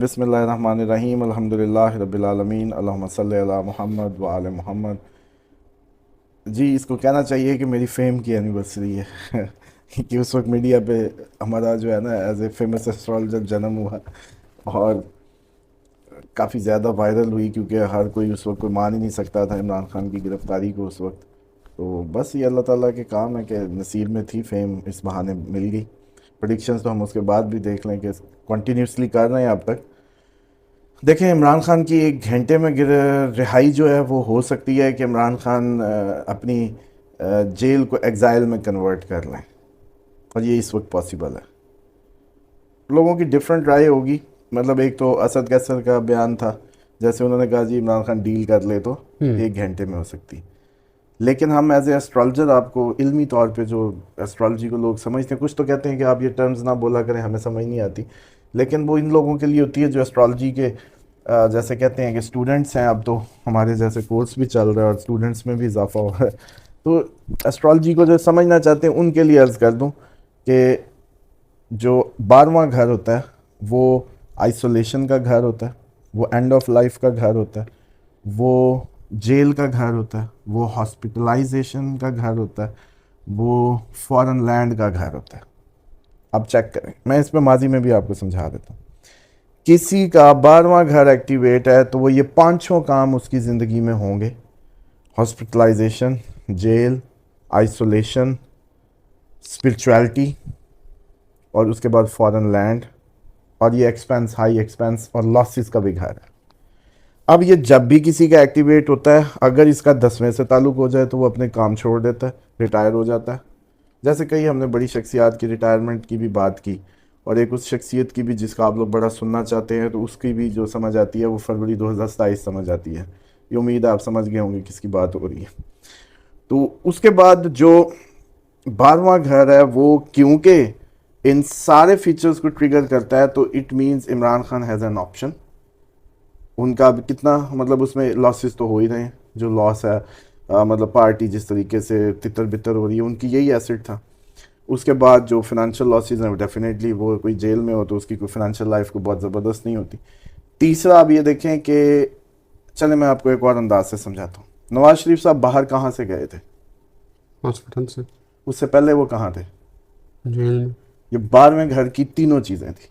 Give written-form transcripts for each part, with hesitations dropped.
बिस्मिल्लाहिर्रहमानिर्रहीम अल्हम्दुलिल्लाहि रब्बिल आलमीन अल्लाहुम्मा सल्लि अला मुहम्मद व आले मुहम्मद। जी, इसको कहना चाहिए कि मेरी फेम की एनिवर्सरी है कि उस वक्त मीडिया पे हमारा जो है ना एज ए फेमस एस्ट्रोलॉजर जन्म हुआ और काफ़ी ज़्यादा वायरल हुई, क्योंकि हर कोई उस वक्त कोई मान ही नहीं सकता था इमरान खान की गिरफ़्तारी को उस वक्त। तो बस ये अल्लाह ताला के काम है कि नसीब में थी फेम, इस बहाने मिल गई। प्रेडिक्शंस तो हम उसके बाद भी देख लें कि कंटिन्यूसली कर रहे हैं अब तक। देखें, इमरान खान की एक घंटे में रिहाई जो है वो हो सकती है कि इमरान खान अपनी जेल को एग्ज़ाइल में कन्वर्ट कर लें, और ये इस वक्त पॉसिबल है। लोगों की डिफरेंट राय होगी। मतलब एक तो असद कैसर का बयान था, जैसे उन्होंने कहा जी इमरान खान डील कर ले तो हम्म। एक घंटे में हो सकती। लेकिन हम एज ए एस्ट्रोलॉजर, आपको इल्मी तौर पे जो एस्ट्रोलॉजी को लोग समझते हैं, कुछ तो कहते हैं कि आप ये टर्म्स ना बोला करें, हमें समझ नहीं आती, लेकिन वो इन लोगों के लिए होती है जो एस्ट्रोलॉजी के जैसे कहते हैं कि स्टूडेंट्स हैं। अब तो हमारे जैसे कोर्स भी चल रहा है और स्टूडेंट्स में भी इजाफा हो रहा है। तो एस्ट्रोलॉजी को जो समझना चाहते हैं उनके लिए अर्ज़ कर दूं कि जो 12वां घर होता है वो आइसोलेशन का घर होता है, वो एंड ऑफ लाइफ का घर होता है, वो जेल का घर होता है, वो हॉस्पिटलाइजेशन का घर होता है, वो फॉरेन लैंड का घर होता है। अब चेक करें, मैं इसमें माजी में भी आपको समझा देता हूँ। किसी का 12वां घर एक्टिवेट है तो वो ये पांचों काम उसकी ज़िंदगी में होंगे: हॉस्पिटलाइजेशन, जेल, आइसोलेशन, स्पिरिचुअलिटी, और उसके बाद फॉरेन लैंड, और ये एक्सपेंस, हाई एक्सपेंस और लॉसेस का भी घर है। अब ये जब भी किसी का एक्टिवेट होता है, अगर इसका 10वें से ताल्लुक़ हो जाए तो वो अपने काम छोड़ देता है, रिटायर हो जाता है। जैसे कई हमने बड़ी शख्सियात की रिटायरमेंट की भी बात की, और एक उस शख्सियत की भी जिसका आप लोग बड़ा सुनना चाहते हैं, तो उसकी भी जो समझ आती है वो फरवरी 2027 समझ आती है। ये उम्मीद है आप समझ गए होंगे किसकी बात हो रही है। तो उसके बाद जो 12वां घर है वो क्योंकि इन सारे फीचर्स को ट्रिगर करता है, तो it means Imran Khan has an option. उनका अब कितना, मतलब उसमें लॉसेस तो हो ही रहे हैं। जो लॉस है, मतलब पार्टी जिस तरीके से तितर बितर हो रही है, उनकी यही एसेट था। उसके बाद जो फिनंशियल लॉसेस हैं, डेफिनेटली वो कोई जेल में हो तो उसकी कोई फिनंशियल लाइफ को बहुत ज़बरदस्त नहीं होती। तीसरा, आप ये देखें कि, चले मैं आपको एक और अंदाज से समझाता हूँ। नवाज शरीफ साहब बाहर कहाँ से गए थे? हॉस्पिटल से। उससे पहले वो कहाँ थे? जेल में। ये 12वें घर की तीनों चीज़ें थी।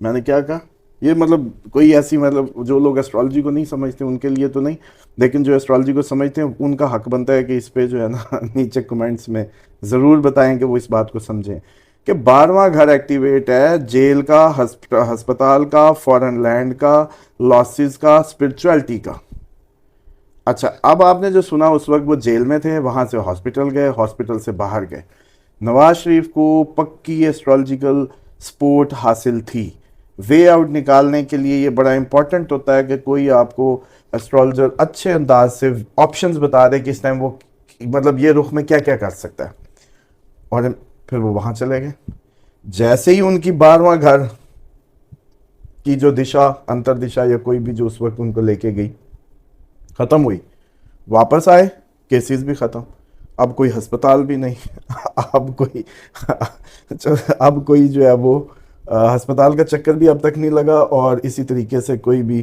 मैंने क्या कहा? ये मतलब कोई ऐसी, मतलब जो लोग एस्ट्रोलॉजी को नहीं समझते उनके लिए तो नहीं, लेकिन जो एस्ट्रोलॉजी को समझते हैं उनका हक बनता है कि इस पे जो है ना नीचे कमेंट्स में ज़रूर बताएं कि वो इस बात को समझें कि 12वां घर एक्टिवेट है जेल का, हस्पताल का, फॉरेन लैंड का, लॉसेस का, स्पिरिचुअलिटी का। अच्छा, अब आपने जो सुना उस वक्त वो जेल में थे, वहाँ से हॉस्पिटल गए, हॉस्पिटल से बाहर गए। नवाज शरीफ को पक्की एस्ट्रोलॉजिकल सपोर्ट हासिल थी। वे आउट निकालने के लिए ये बड़ा इंपॉर्टेंट होता है कि कोई आपको एस्ट्रोलॉजर अच्छे अंदाज से ऑप्शंस बता दे कि इस टाइम वो, मतलब ये रुख में क्या क्या कर सकता है। और फिर वो वहाँ चले गए। जैसे ही उनकी 12वां घर की जो दिशा, अंतर दिशा या कोई भी जो उस वक्त उनको लेके गई, ख़त्म हुई, वापस आए, केसेस भी ख़त्म। अब कोई अस्पताल भी नहीं अब कोई अब कोई जो है वो अस्पताल का चक्कर भी अब तक नहीं लगा, और इसी तरीके से कोई भी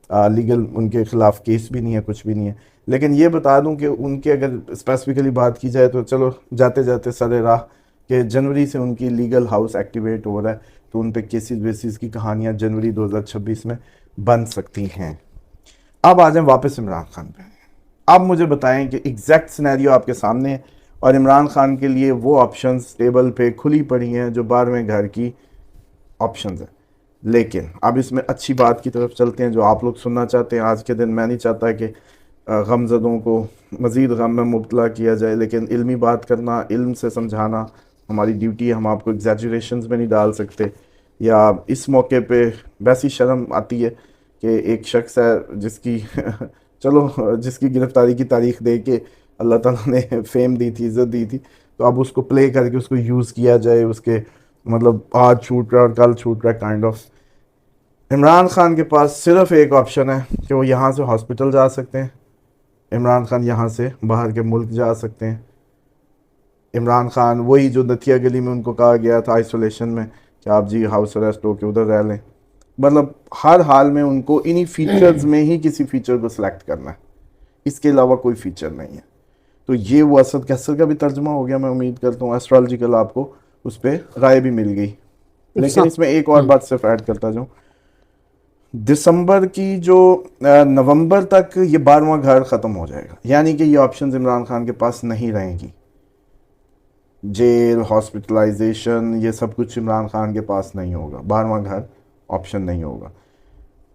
लीगल उनके ख़िलाफ़ केस भी नहीं है, कुछ भी नहीं है। लेकिन ये बता दूं कि उनके अगर स्पेसिफिकली बात की जाए तो चलो जाते जाते सरे राह कि जनवरी से उनकी लीगल हाउस एक्टिवेट हो रहा है, तो उन पर केसेस वेसिस की कहानियाँ जनवरी 2026 में बन सकती हैं। अब आ जाए वापस इमरान खान पे। अब मुझे बताएं कि एग्जैक्ट सिनेरियो आपके सामने है, और इमरान खान के लिए वो ऑप्शंस टेबल पे खुली पड़ी हैं जो 12वें घर की ऑप्शंस हैं। लेकिन अब इसमें अच्छी बात की तरफ चलते हैं जो आप लोग सुनना चाहते हैं। आज के दिन मैं नहीं चाहता कि गमज़दों को मज़ीद गम में मुब्तला किया जाए, लेकिन इल्मी बात करना, इल्म से समझाना हमारी ड्यूटी है। हम आपको एग्जैजरेशंस में नहीं डाल सकते, या इस मौके पे वैसी शर्म आती है कि एक शख्स है जिसकी चलो जिसकी गिरफ्तारी की तारीख दे के अल्लाह ताला ने फेम दी थी, इज़्ज़त दी थी, तो अब उसको प्ले करके उसको यूज़ किया जाए, उसके मतलब आज छूट रहा है और कल छूट रहा है काइंड ऑफ। इमरान खान के पास सिर्फ एक ऑप्शन है कि वो यहाँ से हॉस्पिटल जा सकते हैं, इमरान खान यहाँ से बाहर के मुल्क जा सकते हैं। इमरान खान वही जो नथिया गली में उनको कहा गया था आइसोलेशन में कि आप जी हाउस अरेस्ट होकर उधर रह लें, मतलब हर हाल में उनको इन्हीं फीचर्स में ही किसी फीचर को सिलेक्ट करना है, इसके अलावा कोई फीचर नहीं है। तो ये वो असद कैसर का भी तर्जुमा हो गया। मैं उम्मीद करता हूँ एस्ट्रोलॉजिकल आपको उस पर राय भी मिल गई। लेकिन इसमें एक और बात सिर्फ ऐड करता जाऊँ, दिसंबर की जो नवंबर तक ये 12वां घर ख़त्म हो जाएगा, यानी कि ये ऑप्शंस इमरान खान के पास नहीं रहेंगी। जेल, हॉस्पिटलाइजेशन, ये सब कुछ इमरान खान के पास नहीं होगा, 12वां घर ऑप्शन नहीं होगा।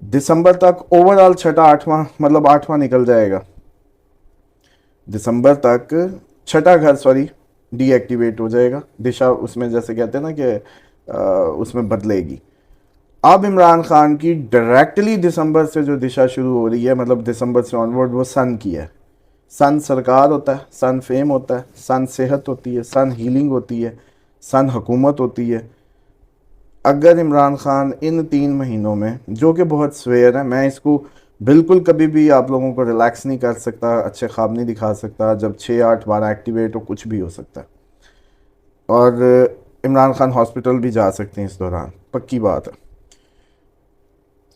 दिसंबर तक ओवरऑल छठा आठवां मतलब 8वां निकल जाएगा। दिसंबर तक छठा घर डीएक्टिवेट हो जाएगा, दिशा उसमें जैसे कहते हैं ना कि उसमें बदलेगी। अब इमरान खान की डायरेक्टली दिसंबर से जो दिशा शुरू हो रही है, मतलब दिसंबर से ऑनवर्ड, वो सन की है। सन सरकार होता है, सन फेम होता है, सन सेहत होती है, सन हीलिंग होती है, सन हुकूमत होती है। अगर इमरान खान इन 3 महीनों में, जो कि बहुत स्वेयर है, मैं इसको बिल्कुल कभी भी आप लोगों को रिलैक्स नहीं कर सकता, अच्छे ख्वाब नहीं दिखा सकता, जब 6, 8, 12 एक्टिवेट हो कुछ भी हो सकता है। और इमरान खान हॉस्पिटल भी जा सकते हैं इस दौरान, पक्की बात है।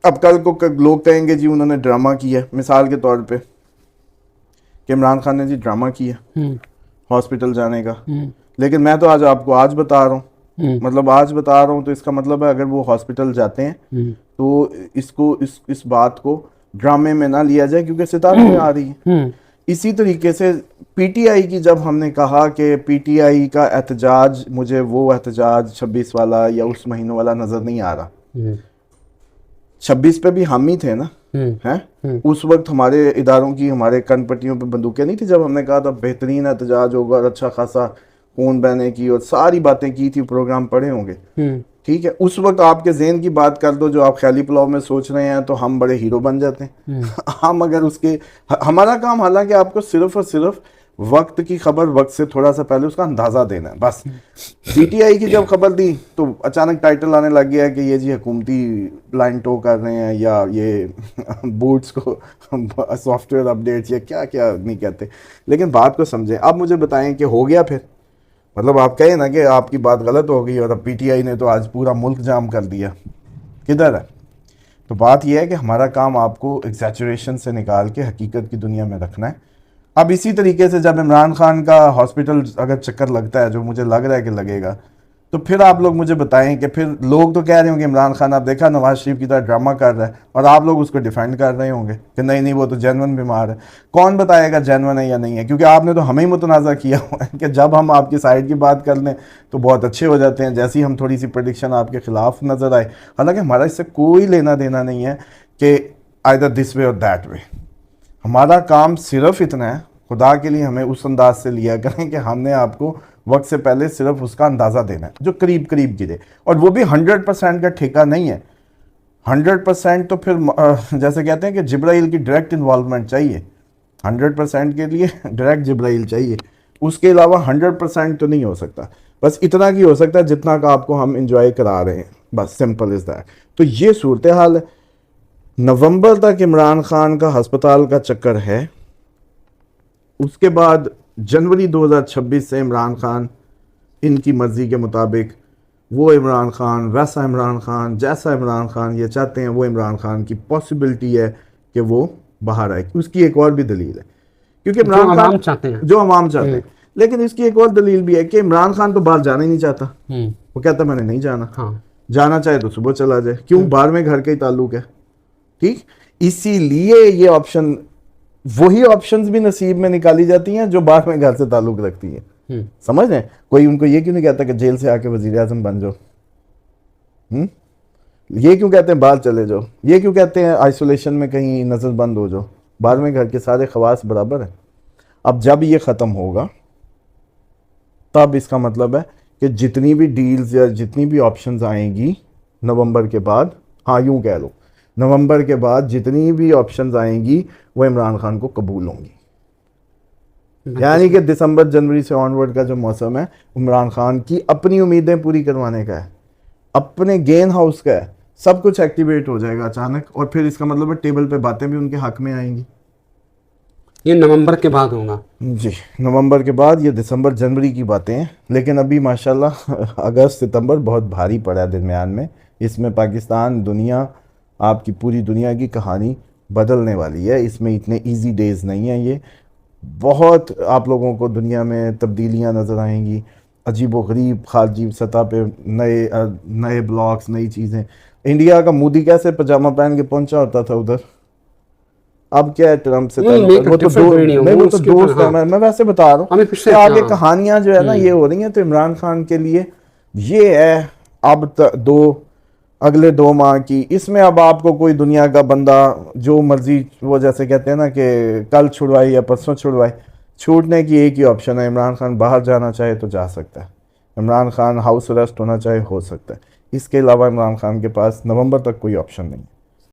अब कल को लोग कहेंगे जी उन्होंने ड्रामा किया, मिसाल के तौर पे कि इमरान खान ने जी ड्रामा किया हॉस्पिटल जाने का, लेकिन मैं तो आज बता रहा हूँ, मतलब आज बता रहा हूँ, तो इसका मतलब है अगर वो हॉस्पिटल जाते हैं तो इसको इस बात को ड्रामे में ना लिया जाए, क्योंकि सितारों में आ रही है। इसी तरीके से पीटीआई की जब हमने कहा कि पीटीआई का एहतजाज, मुझे वो एहतजाज 26 वाला या उस महीनों वाला नजर नहीं आ रहा। 26 पे भी हम ही थे ना, हैं? उस वक्त हमारे इदारों की, हमारे कनपट्टियों पे बंदूकें नहीं थी जब हमने कहा था बेहतरीन एहतजाज होगा, अच्छा खासा खून बहने की और सारी बातें की थी, प्रोग्राम पढ़े होंगे, ठीक है। उस वक्त आपके ज़हन की बात कर दो जो आप ख्याली पुलाव में सोच रहे हैं, तो हम बड़े हीरो बन जाते हैं। हम अगर उसके, हमारा काम हालांकि आपको सिर्फ और सिर्फ वक्त की खबर, वक्त से थोड़ा सा पहले उसका अंदाज़ा देना है, बस। पीटीआई की जब खबर दी तो अचानक टाइटल आने लग गया कि ये जी हुकूमती लाइन टो कर रहे हैं, या ये बूट्स को सॉफ्टवेयर अपडेट्स, या क्या क्या नहीं कहते। लेकिन बात को समझें। अब मुझे बताएं कि हो गया फिर, मतलब आप कहें ना कि आपकी बात गलत हो गई और अब पीटीआई ने तो आज पूरा मुल्क जाम कर दिया, किधर है? तो बात यह है कि हमारा काम आपको एग्जैचुरेशन से निकाल के हकीकत की दुनिया में रखना है। अब इसी तरीके से जब इमरान खान का हॉस्पिटल अगर चक्कर लगता है, जो मुझे लग रहा है कि लगेगा, तो फिर आप लोग मुझे बताएं कि फिर लोग तो कह रहे होंगे इमरान खान आप देखा नवाज शरीफ की तरह ड्रामा कर रहा है, और आप लोग उसको डिफेंड कर रहे होंगे कि नहीं नहीं वो तो जेन्युइन बीमार है। कौन बताएगा जेन्युइन है या नहीं है? क्योंकि आपने तो हमें ही मुतनाज़ा किया हुआ है कि जब हम आपकी साइड की बात कर लें तो बहुत अच्छे हो जाते हैं, जैसे ही हम थोड़ी सी प्रेडिक्शन आपके खिलाफ नज़र आए। हालांकि हमारा इससे कोई लेना देना नहीं है कि आइदर दिस वे और दैट वे। हमारा काम सिर्फ इतना है, खुदा के लिए हमें उस अंदाज से लिया करें कि हमने आपको वक्त से पहले सिर्फ उसका अंदाज़ा देना है जो करीब करीब गिरे, और वो भी 100% का ठेका नहीं है। 100% तो फिर जैसे कहते हैं कि जिब्राइल की डायरेक्ट इन्वॉल्वमेंट चाहिए, 100% के लिए डायरेक्ट जिब्राइल चाहिए, उसके अलावा 100% तो नहीं हो सकता। बस इतना की हो सकता है जितना का आपको हम इंजॉय करा रहे हैं, बस सिंपल इज़ दैट। तो ये सूरत हाल है। नवंबर तक इमरान खान का हस्पताल का चक्कर है, उसके बाद जनवरी 2026 से इमरान खान इनकी मर्ज़ी के मुताबिक, वो इमरान खान, वैसा इमरान खान, जैसा इमरान खान ये चाहते हैं, वो इमरान खान की पॉसिबिलिटी है कि वो बाहर आए। उसकी एक और भी दलील है, क्योंकि इमरान खान चाहते हैं, जो अवाम चाहते हैं। लेकिन इसकी एक और दलील भी है कि इमरान खान तो बाहर जाना ही नहीं चाहता। वो कहता मैंने नहीं जाना, जाना चाहे तो सुबह चला जाए, क्यों? 12वें घर का ही ताल्लुक है, ठीक। इसीलिए ये ऑप्शन, वही ऑप्शंस भी नसीब में निकाली जाती हैं जो 12वें घर से ताल्लुक रखती हैं। समझ रहे हैं? कोई उनको ये क्यों नहीं कहता कि जेल से आके वजीर आजम बन जाओ? ये क्यों कहते हैं बाहर चले जाओ? ये क्यों कहते हैं आइसोलेशन में कहीं नजरबंद हो जाओ? 12वें घर के सारे खवास बराबर है। अब जब ये ख़त्म होगा तब इसका मतलब है कि जितनी भी डील्स या जितनी भी ऑप्शंस आएंगी नवंबर के बाद, हाँ यूं कह लो, नवंबर के बाद जितनी भी ऑप्शंस आएंगी वो इमरान खान को कबूल होंगी। यानी कि दिसंबर जनवरी से ऑनवर्ड का जो मौसम है इमरान खान की अपनी उम्मीदें पूरी करवाने का है, अपने गेन हाउस का है, सब कुछ एक्टिवेट हो जाएगा अचानक, और फिर इसका मतलब है टेबल पे बातें भी उनके हक में आएंगी। ये नवंबर के बाद होगा जी, नवंबर के बाद। ये दिसंबर जनवरी की बातें हैं, लेकिन अभी माशाल्लाह अगस्त सितंबर बहुत भारी पड़ा है दरमियान में, इसमें पाकिस्तान, दुनिया, आपकी पूरी दुनिया की कहानी बदलने वाली है। इसमें इतने इजी डेज नहीं हैं। ये बहुत आप लोगों को दुनिया में तब्दीलियां नज़र आएंगी, अजीब व गरीब खारजी सतह पे नए ब्लॉग्स, नई चीज़ें। इंडिया का मोदी कैसे पजामा पहन के पहुंचा होता था उधर, अब क्या है ट्रम्प से नहीं, make a वो तो different video, नहीं, वो तो उसके दोस्त ऊपर, है। मैं वैसे बता रहा हमें हूँ पिछले कि आगे हाँ। कहानियां जो है ना ये हो रही हैं। तो इमरान खान के लिए ये है अब अगले 2 माह की। इसमें अब आपको कोई दुनिया का बंदा जो मर्जी, वो जैसे कहते हैं ना कि कल छुड़वाए या परसों छुड़वाए, छूटने की एक ही ऑप्शन है। इमरान खान बाहर जाना चाहे तो जा सकता है, इमरान खान हाउस अरेस्ट होना चाहे हो सकता है। इसके अलावा इमरान खान के पास नवंबर तक कोई ऑप्शन नहीं है।